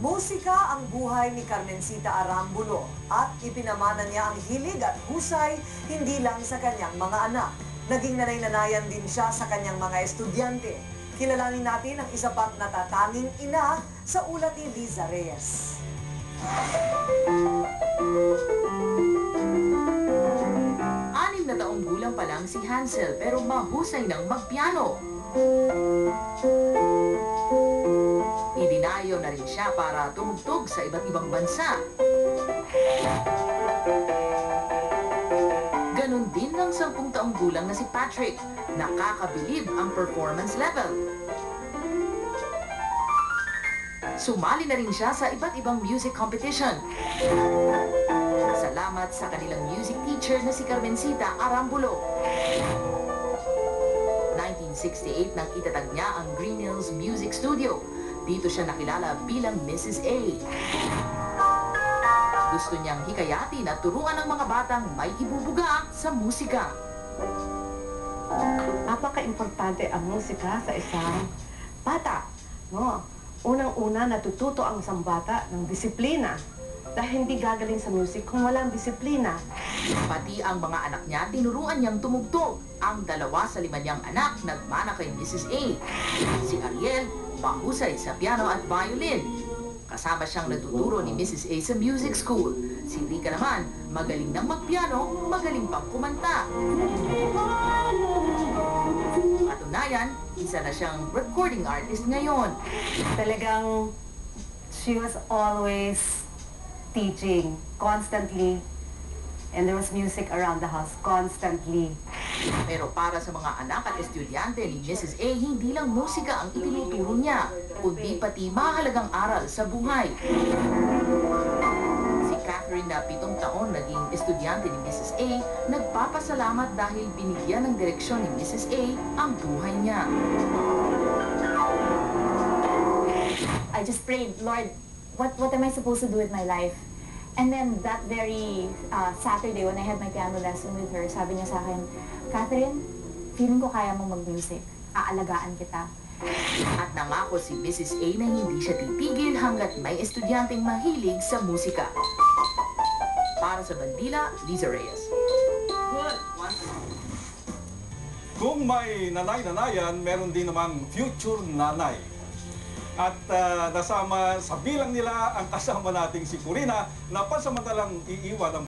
Musika ang buhay ni Carmencita Arambulo at ipinamana niya ang hilig at husay hindi lang sa kanyang mga anak. Naging nanay-nanayan din siya sa kanyang mga estudyante. Kilalanin natin ang isa pang natatanging ina sa ulat ni Liza Reyes. 6 na taong gulang pa lang si Hansel pero mahusay ng magpiano. Idinayo na rin siya para tumugtog sa iba't ibang bansa. Ganon din ng 10 taong gulang na si Patrick. Nakakabilib ang performance level. Sumali na rin siya sa iba't ibang music competition. Salamat sa kanilang music teacher na si Carmencita Arambulo. 1968 nang itatag niya ang Green Hills Music Studio. Dito siya nakilala bilang Mrs. A. Gusto niyang hikayatin at turuan ang mga batang may ibubuga sa musika. Napaka-importante ang musika sa isang bata. No? Unang-una, natututo ang isang bata ng disiplina. Dahil hindi gagaling sa music kung walang disiplina. Pati ang mga anak niya, tinuruan niyang tumugtog. Ang 2 sa 5 niyang anak nagmana kay Mrs. A. Si Ariel, mahusay sa piano at violin. Kasama siyang natuturo ni Mrs. A sa music school. Si Rica naman, magaling ng magpiano, magaling pang kumanta. Katunayan, isa na siyang recording artist ngayon. Talagang, she was always teaching constantly, and there was music around the house constantly. Pero para sa mga anak at estudyante ni Mrs. A, hindi lang musika ang itinuturo niya, kundi pati mahalagang aral sa buhay. Si Catherine na 7 taon naging estudyante ni Mrs. A, nagpapasalamat dahil binigyan ng direksyon ni Mrs. A ang buhay niya. I just prayed, Lord, what am I supposed to do with my life? And then that very Saturday when I had my piano lesson with her, sabi niya sa akin, Catherine, feeling ko kaya mong mag-music. Aalagaan kita. At nangako si Mrs. A na hindi siya titigil hanggat may estudyanteng mahilig sa musika. Para sa Bandila, Liza Reyes. Kung may nanay-nanayan, meron din namang future nanay. At nasama sa bilang nila ang kasama nating si Corina na pansamantalang iiwan ang